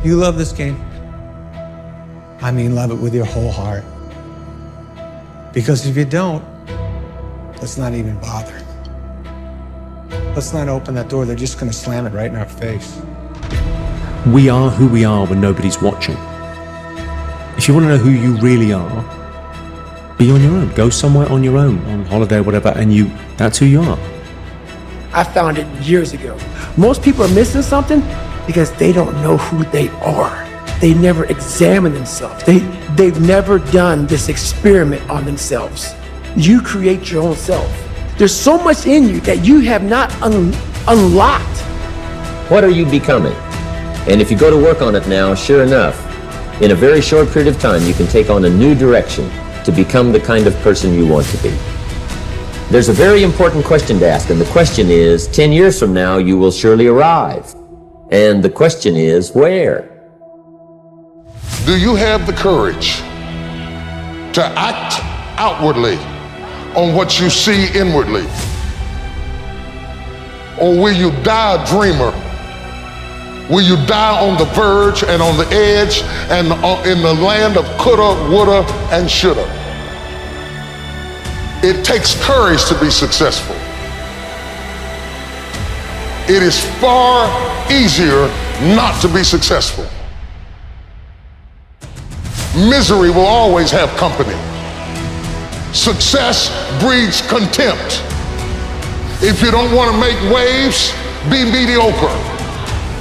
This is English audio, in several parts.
You love this game? I mean, love it with your whole heart. Because if you don't, let's not even bother. Let's not open that door. They're just going to slam it right in our face. We are who we are when nobody's watching. If you want to know who you really are, be on your own. Go somewhere on your own, on holiday or whatever, and that's who you are. I found it years ago. Most people are missing something because they don't know who they are. They never examine themselves. They've never done this experiment on themselves. You create your own self. There's so much in you that you have not unlocked. What are you becoming? And if you go to work on it now, sure enough, in a very short period of time, you can take on a new direction to become the kind of person you want to be. There's a very important question to ask, and the question is, 10 years from now, you will surely arrive. And the question is, where? Do you have the courage to act outwardly on what you see inwardly? Or will you die a dreamer? Will you die on the verge and on the edge and in the land of coulda, woulda, and shoulda? It takes courage to be successful. It is far easier not to be successful. Misery will always have company. Success breeds contempt. If you don't want to make waves, be mediocre.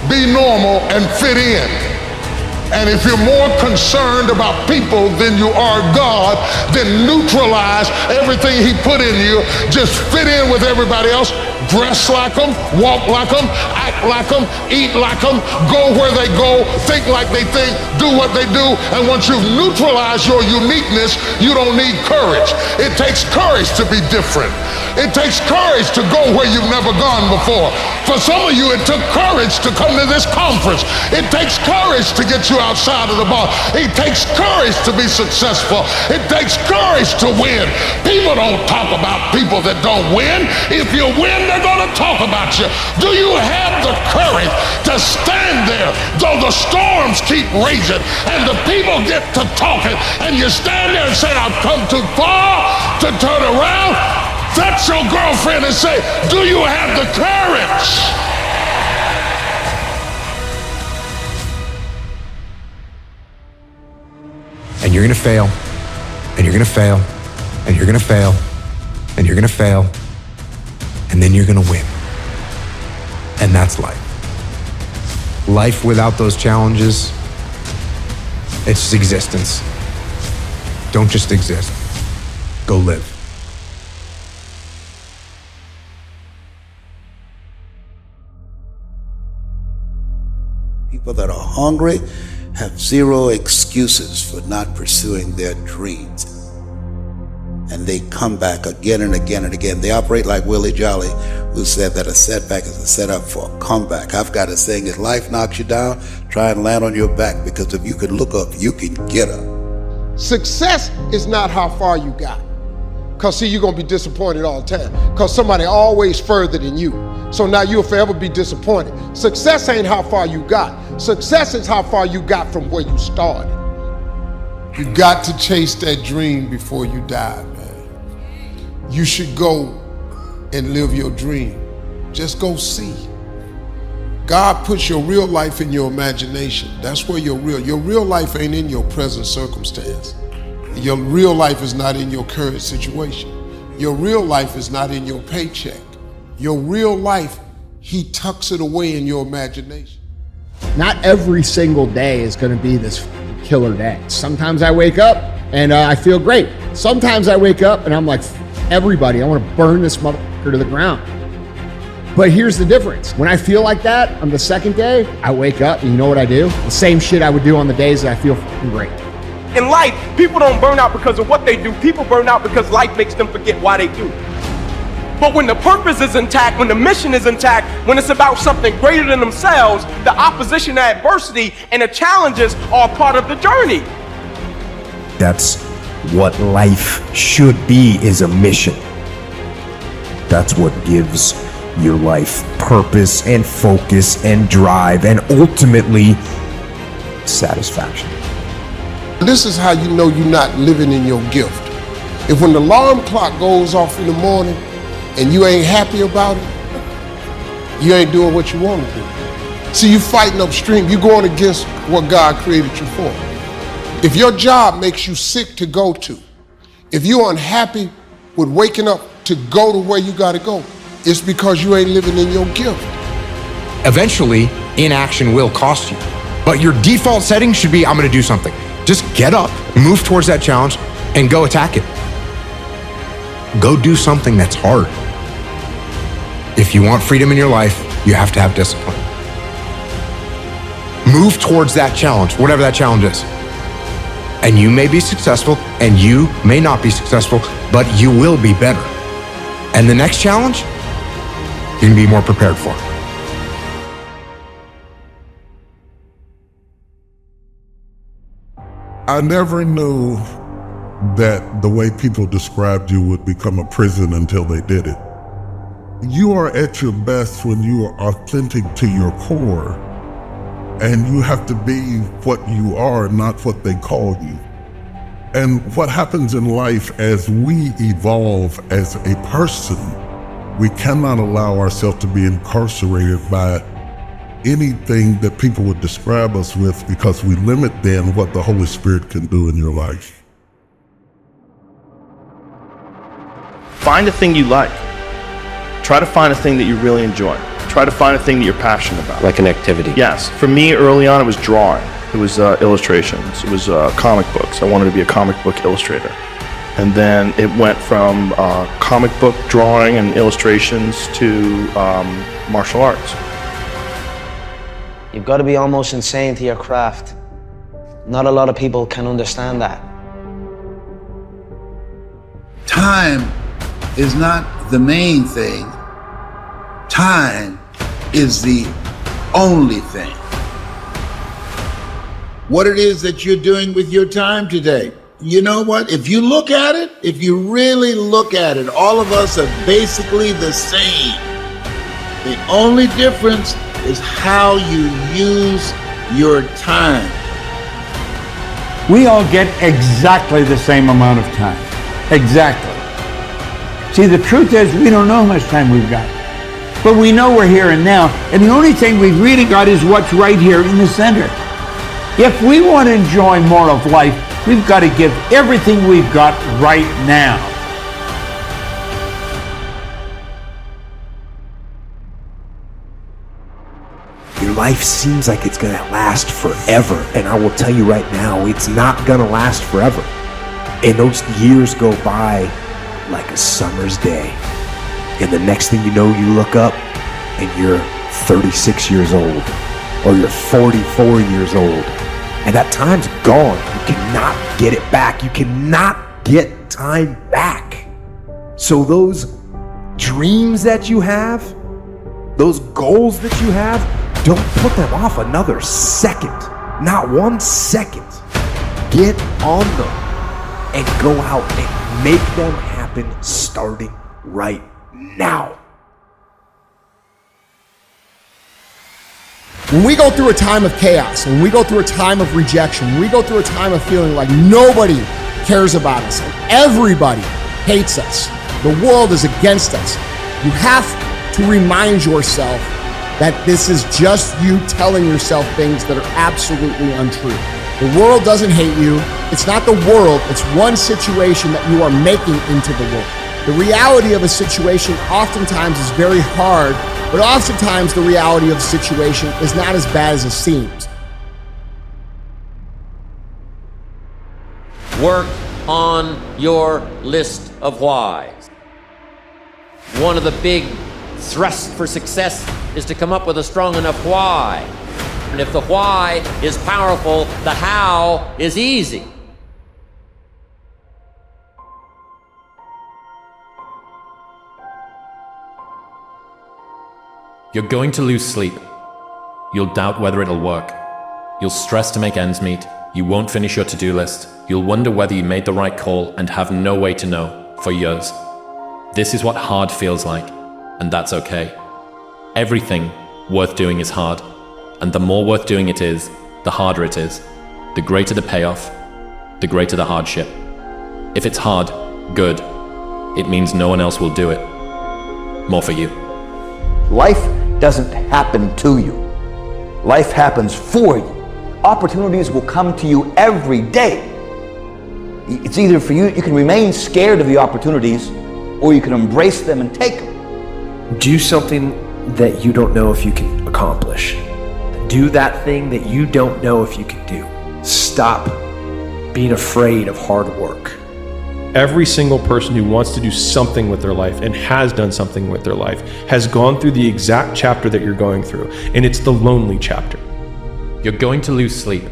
Be normal and fit in. And if you're more concerned about people than you are God, then neutralize everything He put in you. Just fit in with everybody else. Dress like them, walk like them, act like them, eat like them, go where they go, think like they think, do what they do. And once you've neutralized your uniqueness, you don't need courage. It takes courage to be different. It takes courage to go where you've never gone before. For some of you, it took courage to come to this conference. It takes courage to get you outside of the bar. It takes courage to be successful. It takes courage to win. People don't talk about people that don't win. If you win, they're going to talk about you. Do you have the courage to stand there though the storms keep raging and the people get to talking and you stand there and say, I've come too far to turn around? That's your girlfriend and say, do you have the courage? And you're gonna fail, and you're gonna fail, and you're gonna fail, and you're gonna fail, and then you're gonna win. And that's life. Life without those challenges, it's just existence. Don't just exist, go live. People that are hungry have zero excuses for not pursuing their dreams. And they come back again and again and again. They operate like Willie Jolly, who said that a setback is a setup for a comeback. I've got a saying, if life knocks you down, try and land on your back, because if you can look up, you can get up. Success is not how far you got. Because see, you're going to be disappointed all the time. Because somebody always further than you. So now you'll forever be disappointed. Success ain't how far you got. Success is how far you got from where you started. You got to chase that dream before you die, man. You should go and live your dream. Just go see. God puts your real life in your imagination. That's where your real life ain't in your present circumstance. Your real life is not in your current situation. Your real life is not in your paycheck. Your real life, He tucks it away in your imagination. Not every single day is going to be this killer day. Sometimes I wake up and I feel great. Sometimes I wake up and I'm like, everybody, I want to burn this motherfucker to the ground. But here's the difference. When I feel like that on the second day, I wake up and you know what I do? The same shit I would do on the days that I feel fucking great. In life, people don't burn out because of what they do. People burn out because life makes them forget why they do. But when the purpose is intact, when the mission is intact, when it's about something greater than themselves, the opposition, the adversity, and the challenges are part of the journey. That's what life should be, is a mission. That's what gives your life purpose and focus and drive and ultimately satisfaction. This is how you know you're not living in your gift. If when the alarm clock goes off in the morning and you ain't happy about it, you ain't doing what you want to do. See, you fighting upstream. You going against what God created you for. If your job makes you sick to go to, if you're unhappy with waking up to go to where you got to go, it's because you ain't living in your gift. Eventually, inaction will cost you. But your default setting should be, I'm gonna do something. Just get up, move towards that challenge, and go attack it. Go do something that's hard. If you want freedom in your life, you have to have discipline. Move towards that challenge, whatever that challenge is. And you may be successful, and you may not be successful, but you will be better. And the next challenge, you're gonna be more prepared for. I never knew that the way people described you would become a prison until they did it. You are at your best when you are authentic to your core, and you have to be what you are, not what they call you. And what happens in life as we evolve as a person, we cannot allow ourselves to be incarcerated by anything that people would describe us with, because we limit then what the Holy Spirit can do in your life. Find a thing you like. Try to find a thing that you really enjoy. Try to find a thing that you're passionate about. Like an activity. Yes. For me, early on, it was drawing. It was illustrations. It was comic books. I wanted to be a comic book illustrator. And then it went from comic book drawing and illustrations to martial arts. You've got to be almost insane to your craft. Not a lot of people can understand that. Time is not the main thing. Time is the only thing. What it is that you're doing with your time today. You know what? If you look at it, if you really look at it, all of us are basically the same. The only difference is how you use your time. We all get exactly the same amount of time. Exactly. See, the truth is we don't know how much time we've got. But we know we're here and now, and the only thing we've really got is what's right here in the center. If we want to enjoy more of life, we've got to give everything we've got right now. Your life seems like it's gonna last forever, and I will tell you right now, it's not gonna last forever. And those years go by like a summer's day. And the next thing you know, you look up and you're 36 years old, or you're 44 years old, and that time's gone. You cannot get it back. You cannot get time back. So those dreams that you have, those goals that you have, don't put them off another second. Not 1 second. Get on them and go out and make them happen starting right now. When we go through a time of chaos, when we go through a time of rejection, when we go through a time of feeling like nobody cares about us and everybody hates us, the world is against us, you have to remind yourself that this is just you telling yourself things that are absolutely untrue. The world doesn't hate you. It's not the world. It's one situation that you are making into the world. The reality of a situation oftentimes is very hard, but oftentimes the reality of the situation is not as bad as it seems. Work on your list of whys. One of the big thrusts for success is to come up with a strong enough why. And if the why is powerful, the how is easy. You're going to lose sleep. You'll doubt whether it'll work. You'll stress to make ends meet. You won't finish your to-do list. You'll wonder whether you made the right call and have no way to know for years. This is what hard feels like, and that's okay. Everything worth doing is hard, and the more worth doing it is, the harder it is. The greater the payoff, the greater the hardship. If it's hard, good. It means no one else will do it. More for you. Life doesn't happen to you. Life happens for you. Opportunities will come to you every day. It's either for you, you can remain scared of the opportunities, or you can embrace them and take them. Do something that you don't know if you can accomplish. Do that thing that you don't know if you can do. Stop being afraid of hard work. Every single person who wants to do something with their life and has done something with their life has gone through the exact chapter that you're going through, and it's the lonely chapter. You're going to lose sleep.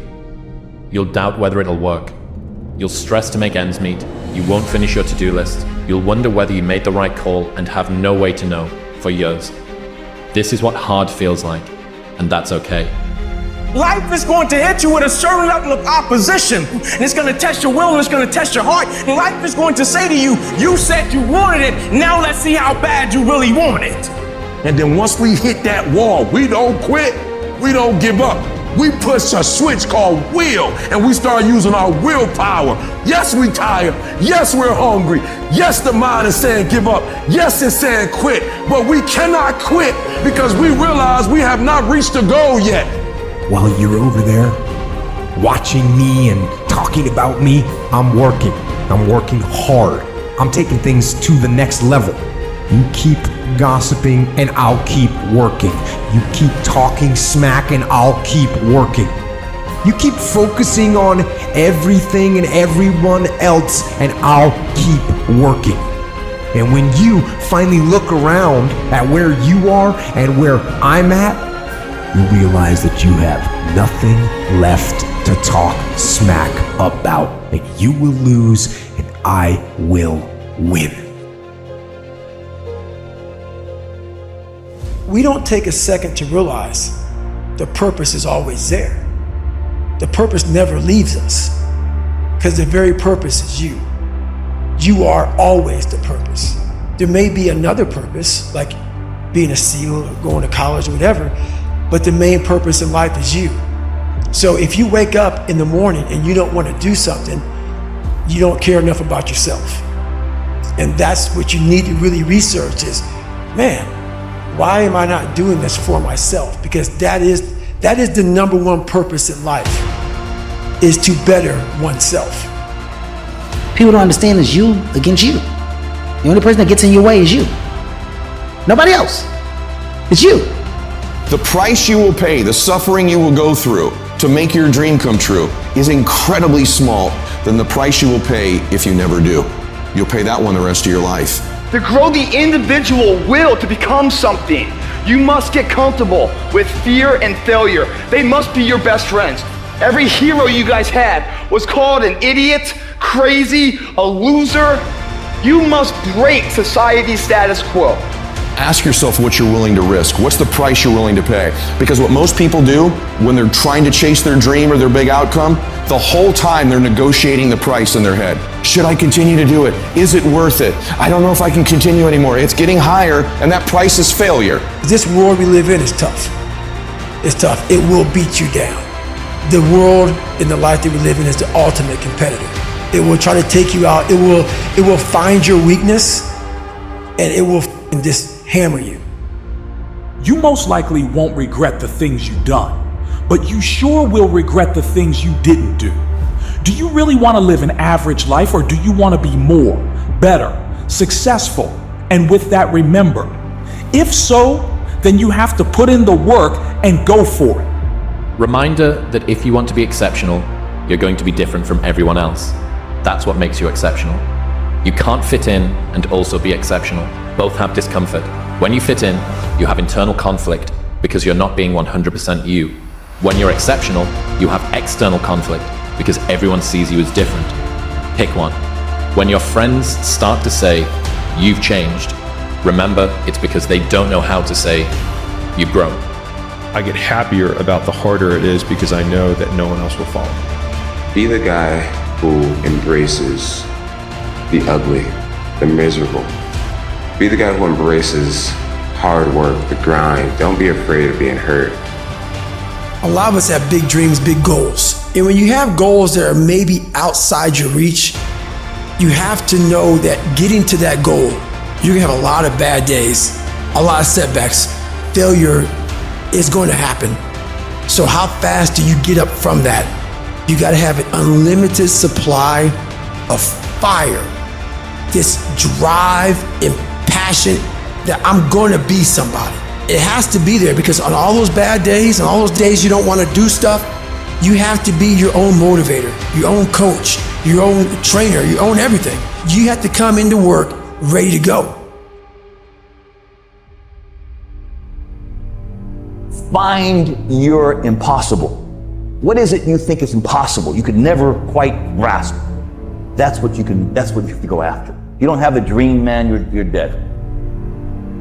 You'll doubt whether it'll work. You'll stress to make ends meet. You won't finish your to-do list. You'll wonder whether you made the right call and have no way to know for years. This is what hard feels like, and that's okay. Life is going to hit you with a certain level of opposition, and it's going to test your will and it's going to test your heart. And life is going to say to you, you said you wanted it, now let's see how bad you really want it. And then once we hit that wall, we don't quit, we don't give up. We push a switch called will, and we start using our willpower. Yes, we tired. Yes, we're hungry. Yes, the mind is saying give up. Yes, it's saying quit. But we cannot quit because we realize we have not reached the goal yet. While you're over there watching me and talking about me, I'm working. I'm working hard. I'm taking things to the next level. You keep gossiping and I'll keep working. You keep talking smack and I'll keep working. You keep focusing on everything and everyone else and I'll keep working. And when you finally look around at where you are and where I'm at, you realize that you have nothing left to talk smack about, and you will lose and I will win. We don't take a second to realize the purpose is always there. The purpose never leaves us because the very purpose is you. You are always the purpose. There may be another purpose, like being a SEAL or going to college or whatever, but the main purpose in life is you. So if you wake up in the morning and you don't want to do something, you don't care enough about yourself. And that's what you need to really research is, man, why am I not doing this for myself? Because that is the number one purpose in life, is to better oneself. People don't understand it's you against you. The only person that gets in your way is you. Nobody else. It's you. The price you will pay, the suffering you will go through to make your dream come true is incredibly small than the price you will pay if you never do. You'll pay that one the rest of your life. To grow the individual will to become something, you must get comfortable with fear and failure. They must be your best friends. Every hero you guys had was called an idiot, crazy, a loser. You must break society's status quo. Ask yourself what you're willing to risk. What's the price you're willing to pay? Because what most people do when they're trying to chase their dream or their big outcome, the whole time they're negotiating the price in their head. Should I continue to do it? Is it worth it? I don't know if I can continue anymore. It's getting higher, and that price is failure. This world we live in is tough. It's tough. It will beat you down. The world and the life that we live in is the ultimate competitor. It will try to take you out. It will find your weakness, and it will just hammer you. You most likely won't regret the things you've done, but you sure will regret the things you didn't do. Do you really want to live an average life, or do you want to be more, better, successful, and with that remembered? If so, then you have to put in the work and go for it. Reminder that if you want to be exceptional, you're going to be different from everyone else. That's what makes you exceptional. You can't fit in and also be exceptional. Both have discomfort. When you fit in, you have internal conflict because you're not being 100% you. When you're exceptional, you have external conflict because everyone sees you as different. Pick one. When your friends start to say, you've changed, remember it's because they don't know how to say, you've grown. I get happier about the harder it is because I know that no one else will follow. Be the guy who embraces the ugly, the miserable. Be the guy who embraces hard work, the grind. Don't be afraid of being hurt. A lot of us have big dreams, big goals. And when you have goals that are maybe outside your reach, you have to know that getting to that goal, you're gonna have a lot of bad days, a lot of setbacks. Failure is going to happen. So how fast do you get up from that? You gotta have an unlimited supply of fire, this drive and passion that I'm gonna be somebody. It has to be there because on all those bad days and all those days you don't wanna do stuff, you have to be your own motivator, your own coach, your own trainer, your own everything. You have to come into work ready to go. Find your impossible. What is it you think is impossible? You could never quite grasp. That's what you have to go after. If you don't have a dream, man, you're dead.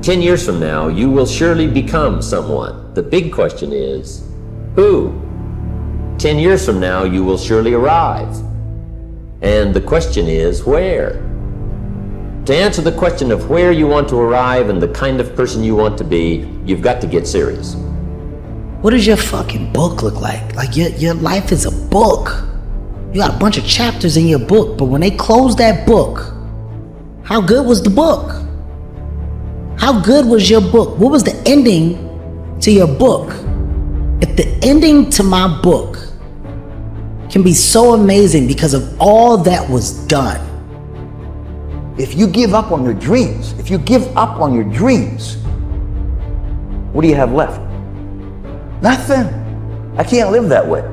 10 years from now, you will surely become someone. The big question is, who? 10 years from now, you will surely arrive. And the question is, where? To answer the question of where you want to arrive and the kind of person you want to be, you've got to get serious. What does your fucking book look like? Like your life is a book. You got a bunch of chapters in your book, but when they close that book, how good was the book? How good was your book? What was the ending to your book? If the ending to my book can be so amazing because of all that was done. If you give up on your dreams, what do you have left? Nothing. I can't live that way.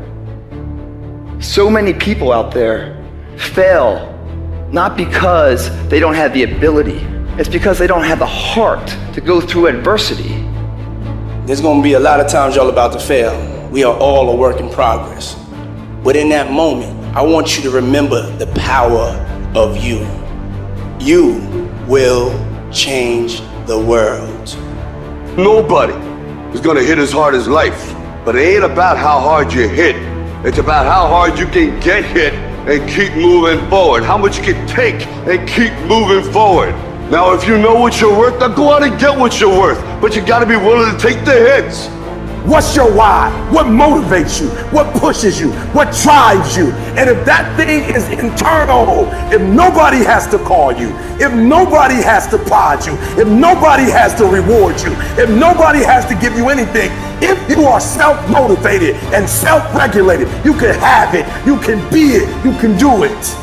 So many people out there fail not because they don't have the ability, it's because they don't have the heart to go through adversity. There's gonna be a lot of times y'all about to fail. We are all a work in progress. But in that moment, I want you to remember the power of you. You will change the world. Nobody is gonna hit as hard as life, but it ain't about how hard you hit. It's about how hard you can get hit and keep moving forward. How much you can take and keep moving forward. Now, if you know what you're worth, then go out and get what you're worth. But you gotta be willing to take the hits. What's your why? What motivates you? What pushes you? What drives you? And if that thing is internal, if nobody has to call you, if nobody has to prod you, if nobody has to reward you, if nobody has to give you anything, if you are self-motivated and self-regulated, you can have it, you can be it, you can do it.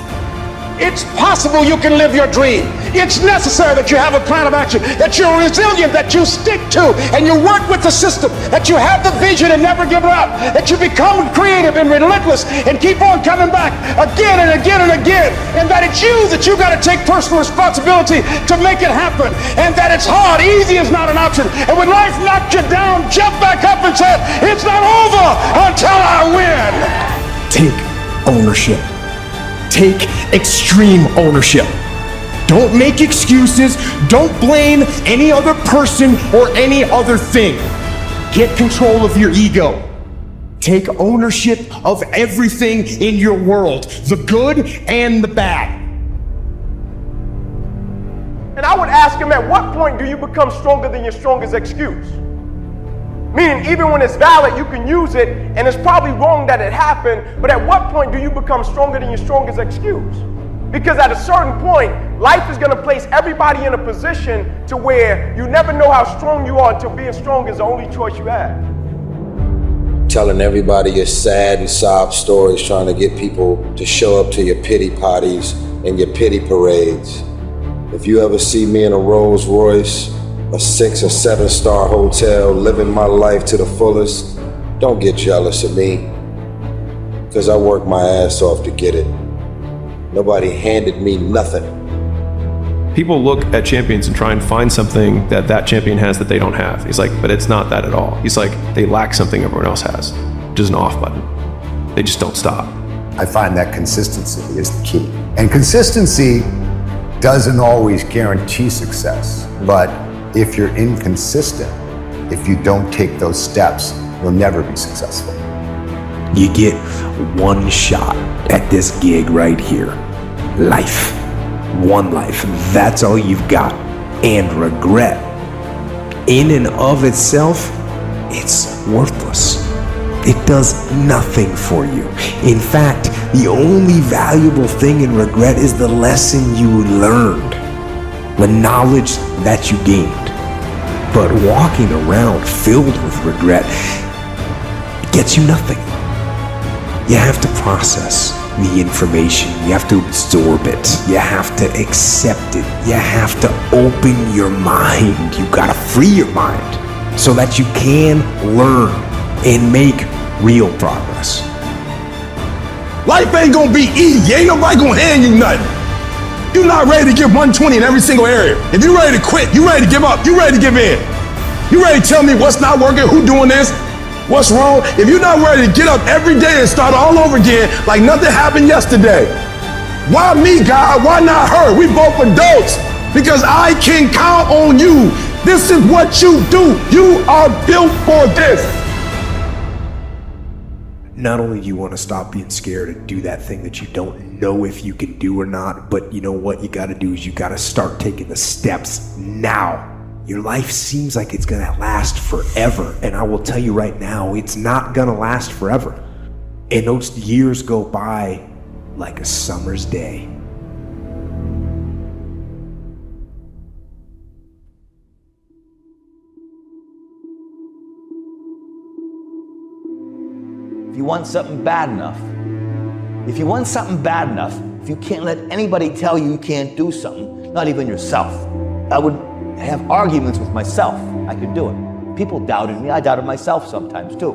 It's possible you can live your dream. It's necessary that you have a plan of action, that you're resilient, that you stick to, and you work with the system, that you have the vision and never give up, that you become creative and relentless and keep on coming back again and again and again, and that it's you that you got to take personal responsibility to make it happen, and that it's hard. Easy is not an option. And when life knocked you down, jump back up and say, it's not over until I win. Take ownership. Take extreme ownership. Don't make excuses. Don't blame any other person or any other thing. Get control of your ego. Take ownership of everything in your world, the good and the bad. And I would ask him, at what point do you become stronger than your strongest excuse? Meaning, even when it's valid, you can use it, and it's probably wrong that it happened, but at what point do you become stronger than your strongest excuse? Because at a certain point, life is going to place everybody in a position to where you never know how strong you are until being strong is the only choice you have. Telling everybody your sad and sob stories, trying to get people to show up to your pity parties and your pity parades. If you ever see me in a Rolls Royce, a 6 or 7 star hotel, living my life to the fullest, don't get jealous of me, because I worked my ass off to get it. Nobody handed me nothing. People look at champions and try and find something that that champion has that they don't have. He's like, but it's not that at all. He's like, they lack something everyone else has, which is an off button. They just don't stop. I find that consistency is the key. And consistency doesn't always guarantee success, but if you're inconsistent, if you don't take those steps, you'll never be successful. You get one shot at this gig right here. Life. One life. That's all you've got. And regret, in and of itself, it's worthless. It does nothing for you. In fact, the only valuable thing in regret is the lesson you learned, the knowledge that you gained. But walking around filled with regret gets you nothing. You have to process the information. You have to absorb it. You have to accept it. You have to open your mind. You gotta free your mind so that you can learn and make real progress. Life ain't gonna be easy. Ain't nobody gonna hand you nothing. You're not ready to give 120 in every single area. If you're ready to quit, you're ready to give up, you're ready to give in. You ready to tell me what's not working, who doing this, what's wrong? If you're not ready to get up every day and start all over again like nothing happened yesterday, why me, God? Why not her? We both adults because I can count on you. This is what you do. You are built for this. Not only do you want to stop being scared and do that thing that you don't know if you can do or not, but you know what you got to do is you got to start taking the steps now. Your life seems like it's going to last forever, and I will tell you right now, it's not going to last forever. And those years go by like a summer's day. If you want something bad enough, if you can't let anybody tell you can't do something, not even yourself, I would have arguments with myself. I could do it. People doubted me. I doubted myself sometimes too.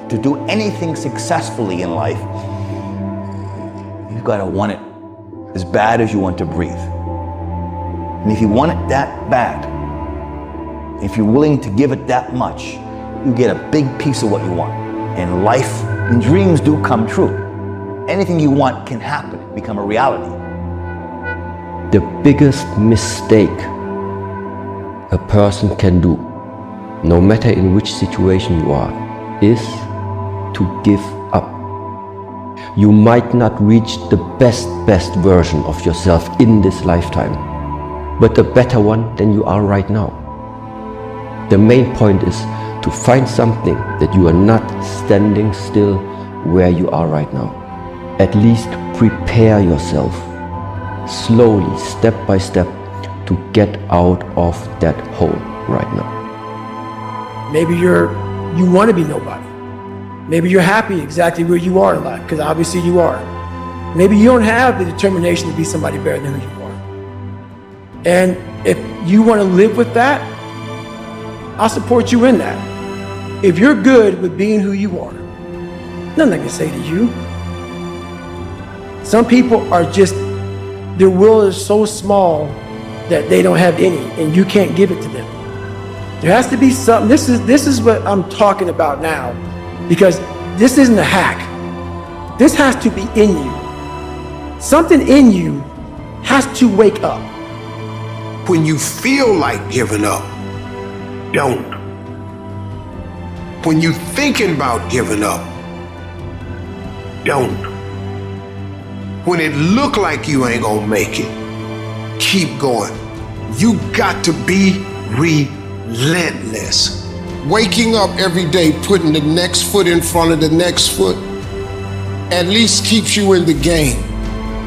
To do anything successfully in life, you gotta want it as bad as you want to breathe. And if you want it that bad, if you're willing to give it that much, you get a big piece of what you want. And life and dreams do come true. Anything you want can happen, become a reality. The biggest mistake a person can do, no matter in which situation you are, is to give up. You might not reach the best version of yourself in this lifetime, but a better one than you are right now. The main point is to find something that you are not standing still where you are right now. At least prepare yourself slowly, step by step, to get out of that hole right now. Maybe you want to be nobody. Maybe you're happy exactly where you are in life, because obviously you are. Maybe you don't have the determination to be somebody better than who you are. And if you want to live with that, I'll support you in that. If you're good with being who you are, nothing I can say to you. Some people are just, their will is so small that they don't have any, and you can't give it to them. There has to be something. This is what I'm talking about now, because this isn't a hack. This has to be in you. Something in you has to wake up. When you feel like giving up, don't. When you thinking about giving up, don't. When it look like you ain't gonna make it, keep going. You got to be relentless. Waking up every day, putting the next foot in front of the next foot, at least keeps you in the game.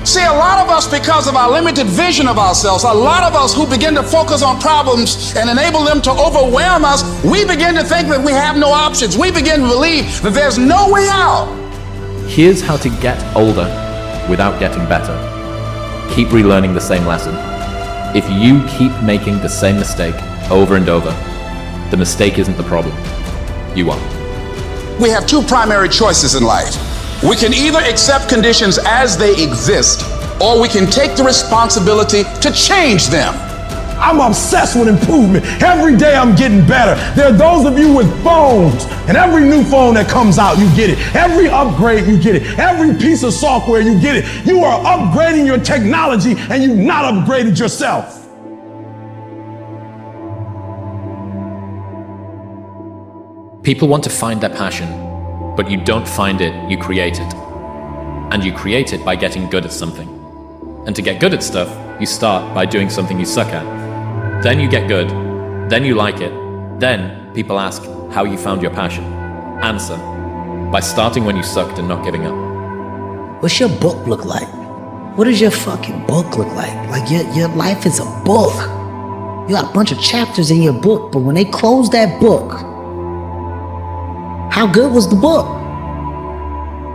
See, a lot of us, because of our limited vision of ourselves, a lot of us who begin to focus on problems and enable them to overwhelm us, we begin to think that we have no options. We begin to believe that there's no way out. Here's how to get older without getting better. Keep relearning the same lesson. If you keep making the same mistake over and over, the mistake isn't the problem. You are. We have two primary choices in life. We can either accept conditions as they exist, or we can take the responsibility to change them. I'm obsessed with improvement. Every day I'm getting better. There are those of you with phones, and every new phone that comes out, you get it. Every upgrade, you get it. Every piece of software, you get it. You are upgrading your technology, and you've not upgraded yourself. People want to find their passion, but you don't find it, you create it. And you create it by getting good at something. And to get good at stuff, you start by doing something you suck at. Then you get good, then you like it, then people ask how you found your passion. Answer. By starting when you sucked and not giving up. What's your book look like? What does your fucking book look like? Like your life is a book. You got a bunch of chapters in your book, but when they close that book, how good was the book?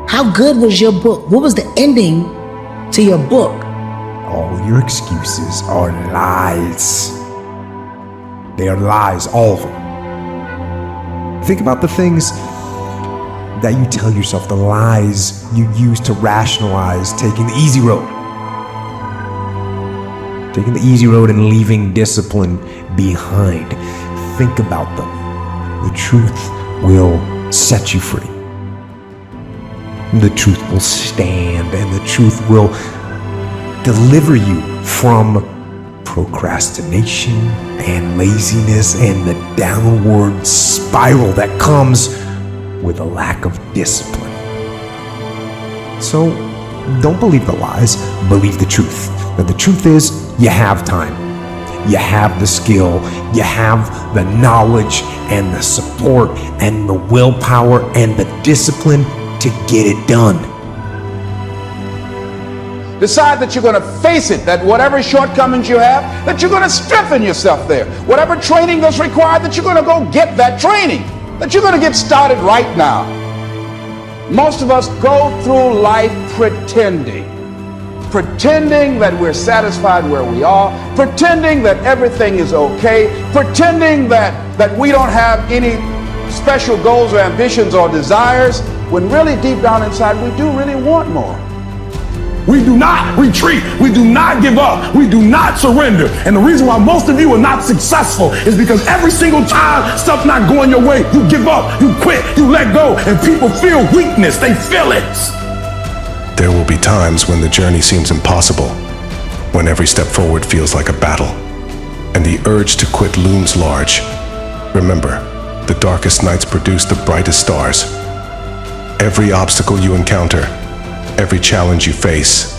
How good was your book? What was the ending to your book? All your excuses are lies. They are lies, all of them. Think about the things that you tell yourself, the lies you use to rationalize taking the easy road. Taking the easy road and leaving discipline behind. Think about them. The truth will set you free. The truth will stand, and the truth will deliver you from procrastination and laziness and the downward spiral that comes with a lack of discipline. So don't believe the lies, believe the truth. Now, the truth is, you have time, you have the skill, you have the knowledge and the support and the willpower and the discipline to get it done. Decide that you're going to face it, that whatever shortcomings you have, that you're going to strengthen yourself there. Whatever training that's required, that you're going to go get that training, that you're going to get started right now. Most of us go through life pretending that we're satisfied where we are, pretending that everything is okay, pretending that we don't have any special goals or ambitions or desires, when really deep down inside we do really want more. We do not retreat. We do not give up. We do not surrender. And the reason why most of you are not successful is because every single time stuff's not going your way, you give up, you quit, you let go, and people feel weakness. They feel it. There will be times when the journey seems impossible, when every step forward feels like a battle, and the urge to quit looms large. Remember, the darkest nights produce the brightest stars. Every obstacle you encounter, every challenge you face,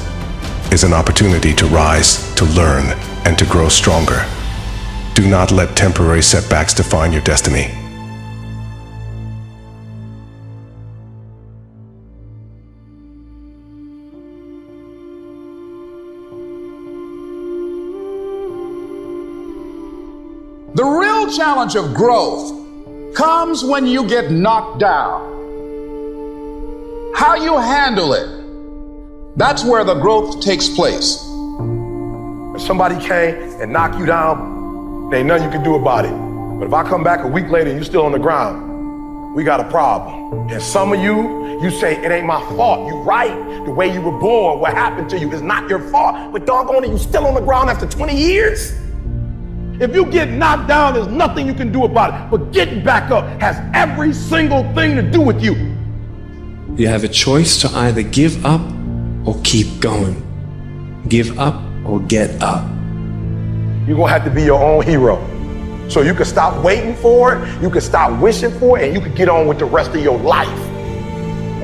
is an opportunity to rise, to learn, and to grow stronger. Do not let temporary setbacks define your destiny. The real challenge of growth comes when you get knocked down. How you handle it, that's where the growth takes place. If somebody came and knocked you down, there ain't nothing you can do about it. But if I come back a week later and you're still on the ground, we got a problem. And some of you say, it ain't my fault. You right. The way you were born, what happened to you is not your fault. But doggone it, you still on the ground after 20 years? If you get knocked down, there's nothing you can do about it. But getting back up has every single thing to do with you. You have a choice to either give up or keep going. Give up or get up. You're gonna have to be your own hero. So you can stop waiting for it, you can stop wishing for it, and you can get on with the rest of your life.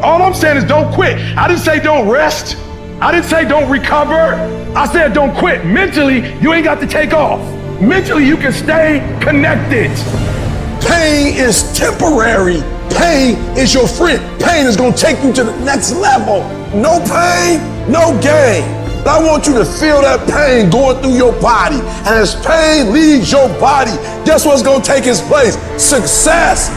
All I'm saying is don't quit. I didn't say don't rest. I didn't say don't recover. I said don't quit. Mentally, you ain't got to take off. Mentally, you can stay connected. Pain is temporary. Pain is your friend. Pain is gonna take you to the next level. No pain, no gain. I want you to feel that pain going through your body. And as pain leaves your body, guess what's gonna take its place? Success.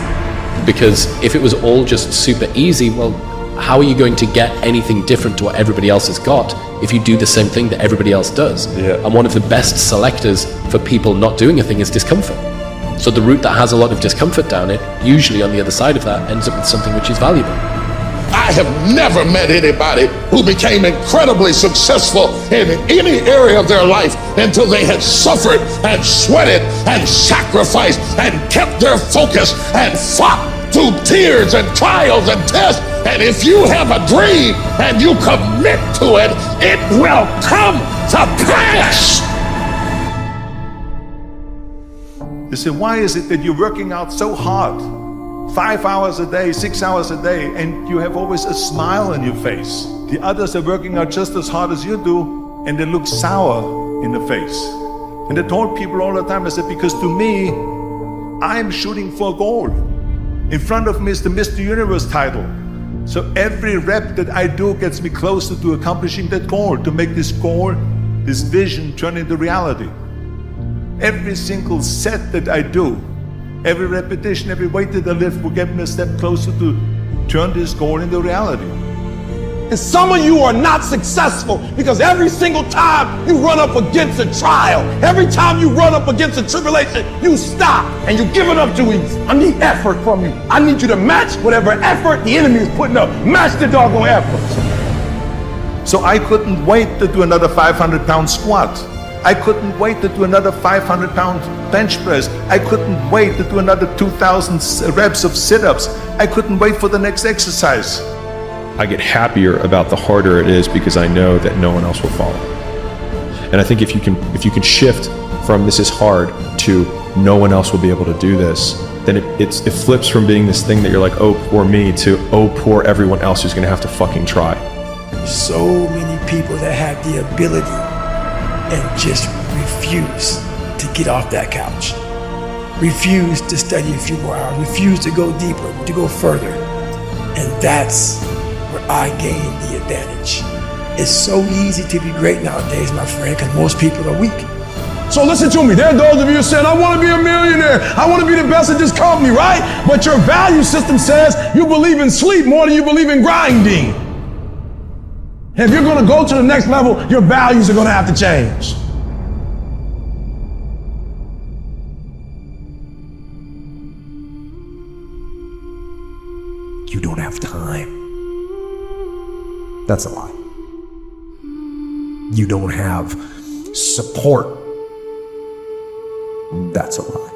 Because if it was all just super easy, well, how are you going to get anything different to what everybody else has got if you do the same thing that everybody else does? Yeah. And one of the best selectors for people not doing a thing is discomfort. So the route that has a lot of discomfort down it, usually on the other side of that, ends up with something which is valuable. I have never met anybody who became incredibly successful in any area of their life until they had suffered and sweated and sacrificed and kept their focus and fought through tears and trials and tests. And if you have a dream and you commit to it, it will come to pass. You say, why is it that you're working out so hard? 5 hours a day, 6 hours a day, and you have always a smile on your face. The others are working out just as hard as you do, and they look sour in the face. And I told people all the time, I said, because to me, I'm shooting for a goal. In front of me is the Mr. Universe title. So every rep that I do gets me closer to accomplishing that goal, to make this goal, this vision turn into reality. Every single set that I do, every repetition, every weight that I lift will get me a step closer to turn this goal into reality. And some of you are not successful because every single time you run up against a trial, every time you run up against a tribulation, you stop and you give it up too easy. I need effort from you. I need you to match whatever effort the enemy is putting up. Match the doggone effort. So I couldn't wait to do another 500-pound squat. I couldn't wait to do another 500-pound bench press. I couldn't wait to do another 2,000 reps of sit-ups. I couldn't wait for the next exercise. I get happier about the harder it is because I know that no one else will follow. And I think if you can shift from this is hard to no one else will be able to do this, then it flips from being this thing that you're like, oh, poor me, to oh, poor everyone else who's gonna have to fucking try. So many people that have the ability and just refuse to get off that couch. Refuse to study a few more hours, refuse to go deeper, to go further. And that's where I gain the advantage. It's so easy to be great nowadays, my friend, because most people are weak. So listen to me, there are those of you who said, I want to be a millionaire. I want to be the best at this company, right? But your value system says you believe in sleep more than you believe in grinding. And if you're going to go to the next level, your values are going to have to change. You don't have time. That's a lie. You don't have support. That's a lie.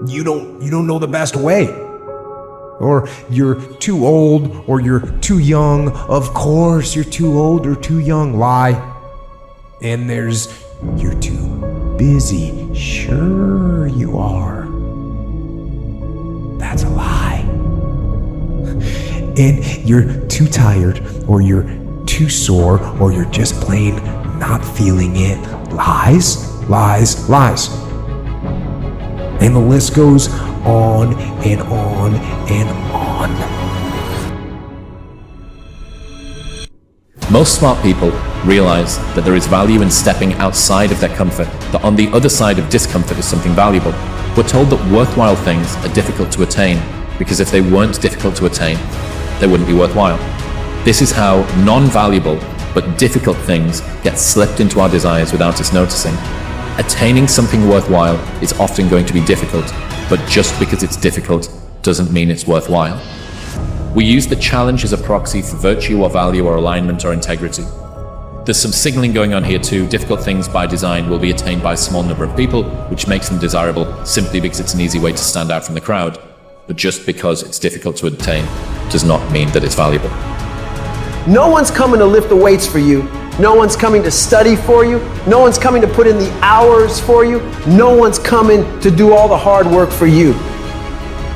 You don't know the best way. Or you're too old, or you're too young. Of course you're too old or too young. Lie. And there's you're too busy. Sure you are. That's a lie. And you're too tired, or you're too sore, or you're just plain not feeling it. Lies, lies, lies. And the list goes on and on and on. Most smart people realize that there is value in stepping outside of their comfort, that on the other side of discomfort is something valuable. We're told that worthwhile things are difficult to attain, because if they weren't difficult to attain, they wouldn't be worthwhile. This is how non-valuable but difficult things get slipped into our desires without us noticing. Attaining something worthwhile is often going to be difficult, but just because it's difficult doesn't mean it's worthwhile. We use the challenge as a proxy for virtue or value or alignment or integrity. There's some signaling going on here too. Difficult things by design will be attained by a small number of people, which makes them desirable simply because it's an easy way to stand out from the crowd. But just because it's difficult to attain does not mean that it's valuable. No one's coming to lift the weights for you. No one's coming to study for you. No one's coming to put in the hours for you. No one's coming to do all the hard work for you.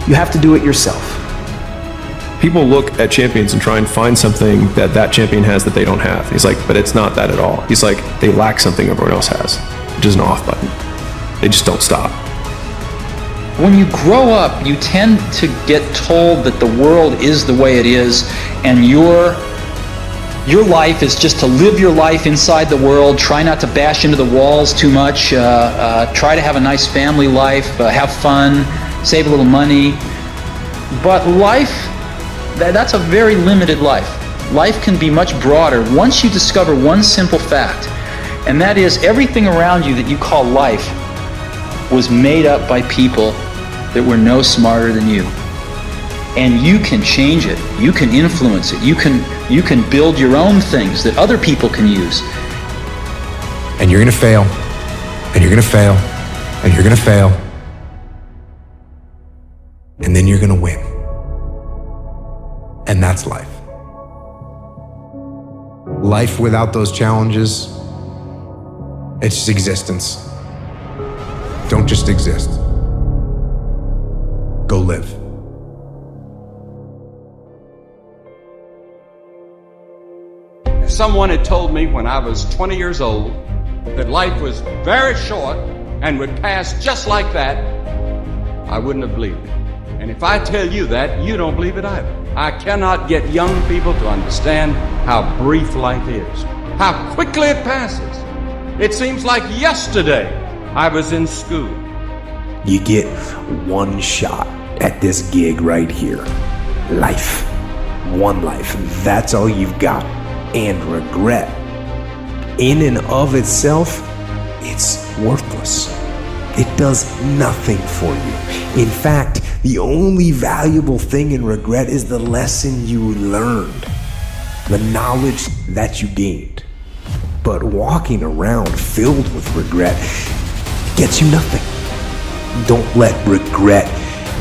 You have to do it yourself. People look at champions and try and find something that that champion has that they don't have. He's like, but it's not that at all. He's like, they lack something everyone else has, which is an off button. They just don't stop. When you grow up, you tend to get told that the world is the way it is, and your life is just to live your life inside the world, try not to bash into the walls too much, try to have a nice family life, have fun, save a little money. But life, that's a very limited life. Life can be much broader once you discover one simple fact, and that is everything around you that you call life was made up by people that were no smarter than you. And you can change it, you can influence it, you can build your own things that other people can use. And you're gonna fail, and you're gonna fail, and you're gonna fail. And then you're gonna win. And that's life. Life without those challenges, it's just existence. Don't just exist. Go live. Someone had told me when I was 20 years old that life was very short and would pass just like that, I wouldn't have believed it. And if I tell you that, you don't believe it either. I cannot get young people to understand how brief life is, how quickly it passes. It seems like yesterday I was in school. You get one shot at this gig right here. Life. One life. That's all you've got. And regret, in and of itself, it's worthless. It does nothing for you. In fact, the only valuable thing in regret is the lesson you learned, the knowledge that you gained. But walking around filled with regret gets you nothing. Don't let regret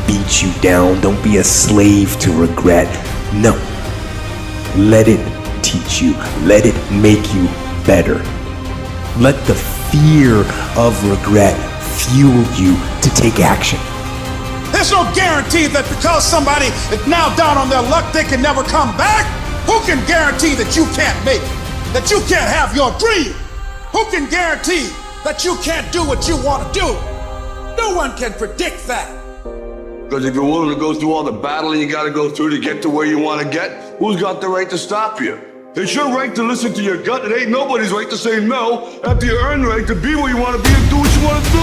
beat you down. Don't be a slave to regret. No. Let it teach you. Let it make you better. Let the fear of regret fuel you to take action. There's no guarantee that because somebody is now down on their luck, they can never come back. Who can guarantee that you can't make it? That you can't have your dream? Who can guarantee that you can't do what you want to do? No one can predict that. Because if you're willing to go through all the battling you got to go through to get to where you want to get, who's got the right to stop you? It's your right to listen to your gut. It ain't nobody's right to say no after you earn the right to be where you want to be and do what you want to do.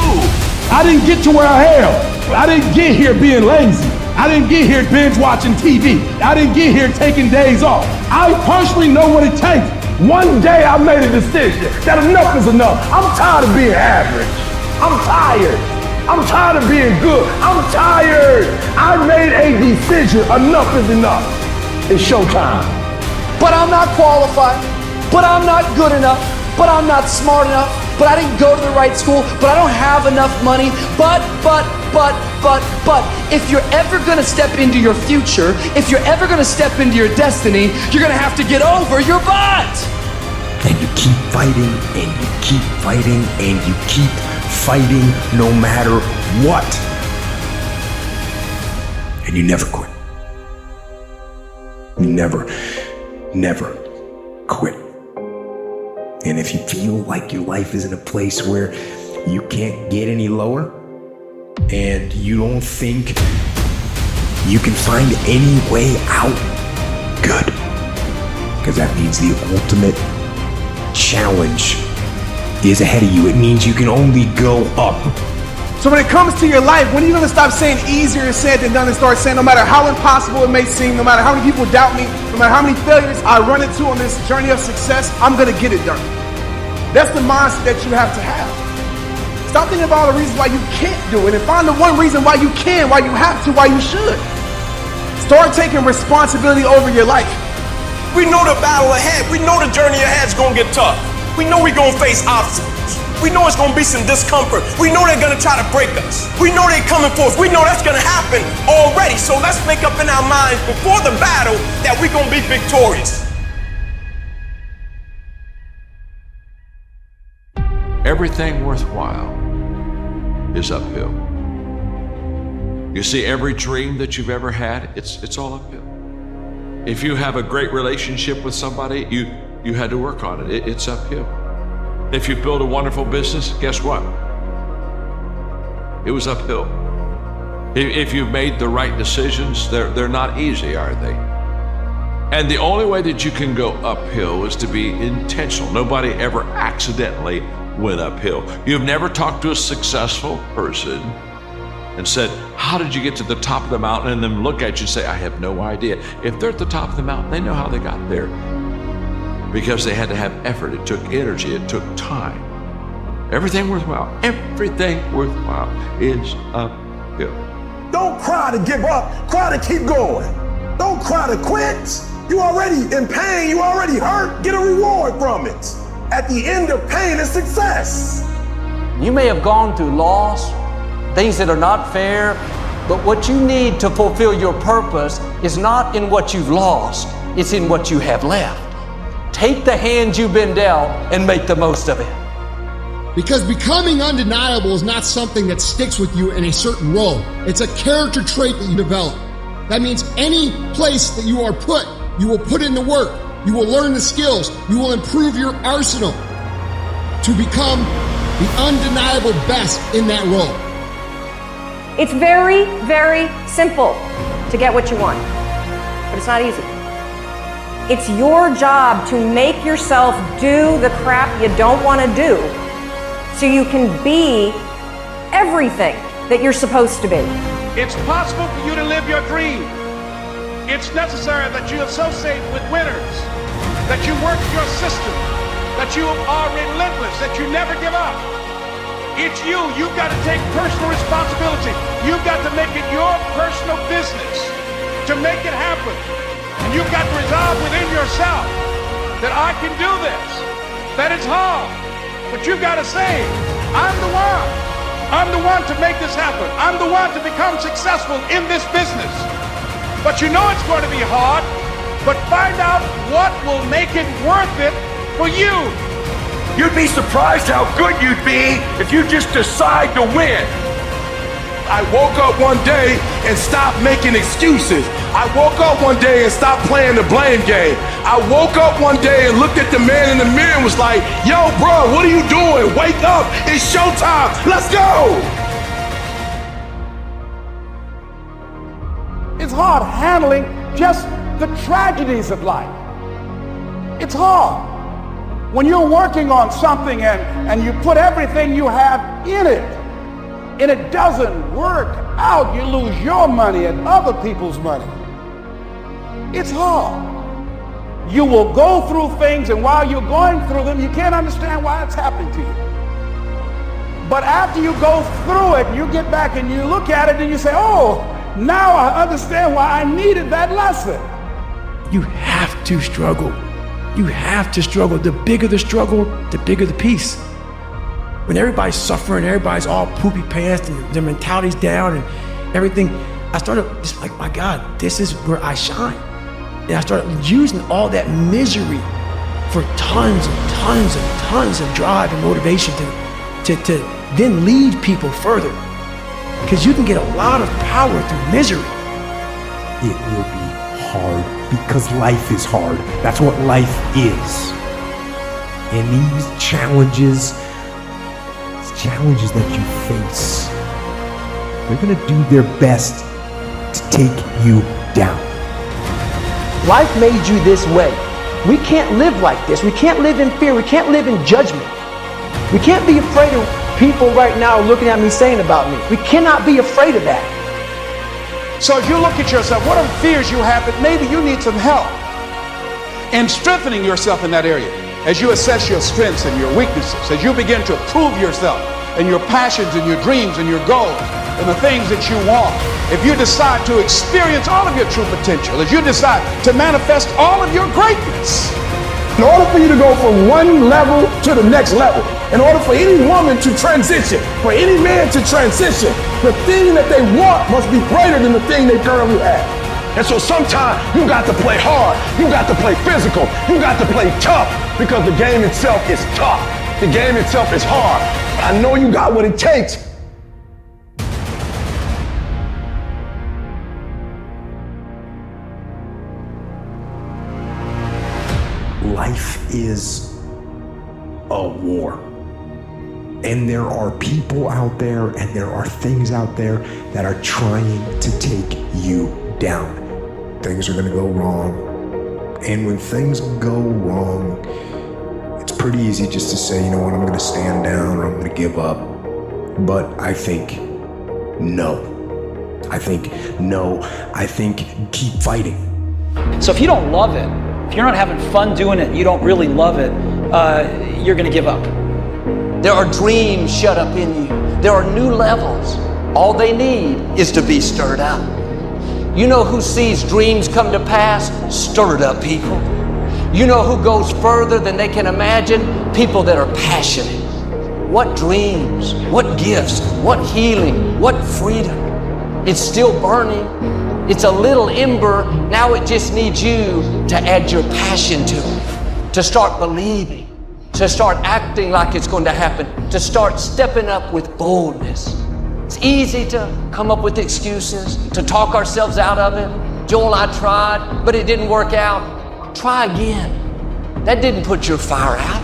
I didn't get to where I am. I didn't get here being lazy. I didn't get here binge watching TV. I didn't get here taking days off. I personally know what it takes. One day I made a decision that enough is enough. I'm tired of being average. I'm tired. I'm tired of being good. I'm tired. I made a decision. Enough is enough. It's showtime. But I'm not qualified. But I'm not good enough. But I'm not smart enough. But I didn't go to the right school. But I don't have enough money. But. If you're ever gonna step into your future, if you're ever gonna step into your destiny, you're gonna have to get over your butt. And you keep fighting, and you keep fighting, and you keep fighting no matter what. And you never quit. You never quit. And if you feel like your life is in a place where you can't get any lower, and you don't think you can find any way out, good. Because that means the ultimate challenge is ahead of you. It means you can only go up. So when it comes to your life, when are you going to stop saying easier said than done and start saying no matter how impossible it may seem, no matter how many people doubt me, no matter how many failures I run into on this journey of success, I'm going to get it done. That's the mindset that you have to have. Stop thinking about all the reasons why you can't do it and find the one reason why you can, why you have to, why you should. Start taking responsibility over your life. We know the battle ahead. We know the journey ahead is going to get tough. We know we're going to face obstacles. We know it's going to be some discomfort. We know they're going to try to break us. We know they're coming for us. We know that's going to happen already. So let's make up in our minds before the battle that we're going to be victorious. Everything worthwhile is uphill. You see, every dream that you've ever had, it's all uphill. If you have a great relationship with somebody, you had to work on it. It's uphill. If you build a wonderful business, guess what? It was uphill. If you've made the right decisions, they're not easy, are they? And the only way that you can go uphill is to be intentional. Nobody ever accidentally went uphill. You've never talked to a successful person and said, how did you get to the top of the mountain? And then look at you and say, I have no idea. If they're at the top of the mountain, they know how they got there. Because they had to have effort. It took energy. It took time. Everything worthwhile is uphill. Don't cry to give up. Cry to keep going. Don't cry to quit. You already in pain. You already hurt. Get a reward from it. At the end of pain is success. You may have gone through loss, things that are not fair, but what you need to fulfill your purpose is not in what you've lost, it's in what you have left. Take the hand you've been dealt and make the most of it. Because becoming undeniable is not something that sticks with you in a certain role. It's a character trait that you develop. That means any place that you are put, you will put in the work. You will learn the skills. You will improve your arsenal to become the undeniable best in that role. It's very, very simple to get what you want, but it's not easy. It's your job to make yourself do the crap you don't want to do so you can be everything that you're supposed to be. It's possible for you to live your dream. It's necessary that you associate with winners, that you work your system, that you are relentless, that you never give up. It's you. You've got to take personal responsibility. You've got to make it your personal business to make it happen. And you've got to resolve within yourself that I can do this, that it's hard. But you've got to say, I'm the one. I'm the one to make this happen. I'm the one to become successful in this business. But you know it's going to be hard, but find out what will make it worth it for you. You'd be surprised how good you'd be if you just decide to win. I woke up one day and stopped making excuses. I woke up one day and stopped playing the blame game. I woke up one day and looked at the man in the mirror and was like, yo, bro, what are you doing? Wake up, it's showtime, let's go! It's hard handling just the tragedies of life. It's hard. When you're working on something and you put everything you have in it, and it doesn't work out, you lose your money and other people's money. It's hard. You will go through things, and while you're going through them, you can't understand why it's happening to you. But after you go through it, you get back and you look at it and you say, oh, now I understand why I needed that lesson. You have to struggle. You have to struggle. The bigger the struggle, the bigger the peace. When everybody's suffering, everybody's all poopy pants and their mentality's down and everything, I started just like, my God, this is where I shine. And I started using all that misery for tons and tons and tons of drive and motivation to then lead people further. Because you can get a lot of power through misery. It will be hard because life is hard. That's what life is. And these challenges that you face, they're gonna do their best to take you down. Life made you this way. We can't live like this. We can't live in fear. We can't live in judgment. We can't be afraid of people right now looking at me saying about me. We cannot be afraid of that. So as you look at yourself, what are the fears you have that maybe you need some help in strengthening yourself in that area? As you assess your strengths and your weaknesses, as you begin to prove yourself and your passions and your dreams and your goals and the things that you want, if you decide to experience all of your true potential, as you decide to manifest all of your greatness. In order for you to go from one level to the next level, in order for any woman to transition, for any man to transition, the thing that they want must be greater than the thing they currently have. And so sometimes you got to play hard, you got to play physical, you got to play tough, because the game itself is tough. The game itself is hard. But I know you got what it takes. Life is a war. And there are people out there and there are things out there that are trying to take you down. Things are gonna go wrong. And when things go wrong, it's pretty easy just to say, you know what, I'm gonna stand down or I'm gonna give up. But I think no. I think keep fighting. So if you don't love it, if you're not having fun doing it, you don't really love it, you're gonna give up. There are dreams shut up in you. There are new levels. All they need is to be stirred up. You know who sees dreams come to pass? Stirred up people. You know who goes further than they can imagine? People that are passionate. What dreams, what gifts, what healing, what freedom. It's still burning. It's a little ember. Now it just needs you to add your passion to it, to start believing, to start acting like it's going to happen, to start stepping up with boldness. It's easy to come up with excuses, to talk ourselves out of it. Joel, I tried, but it didn't work out. Try again. That didn't put your fire out.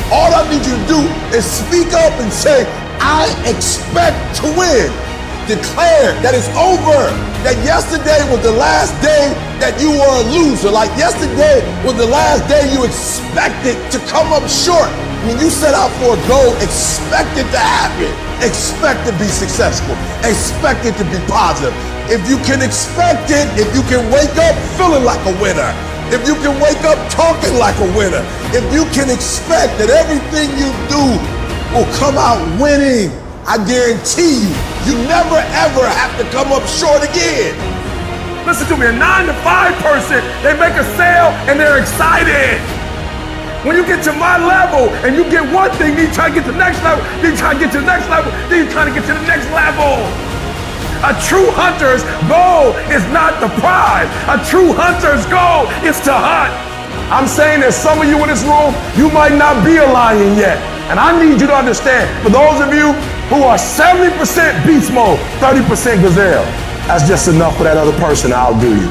All I need you to do is speak up and say, I expect to win. Declare that it's over. That yesterday was the last day that you were a loser. Like yesterday was the last day you expected to come up short. When you set out for a goal, expect it to happen. Expect to be successful. Expect it to be positive. If you can expect it, if you can wake up feeling like a winner, if you can wake up talking like a winner, if you can expect that everything you do will come out winning, I guarantee you, you never ever have to come up short again. Listen to me, a 9-to-5 person, they make a sale and they're excited. When you get to my level and you get one thing, then you try to get to the next level, then you try to get to the next level, then you try to get to the next level. A true hunter's goal is not the prize. A true hunter's goal is to hunt. I'm saying that some of you in this room, you might not be a lion yet. And I need you to understand, for those of you who are 70% beast mode, 30% gazelle, that's just enough for that other person to outdo you.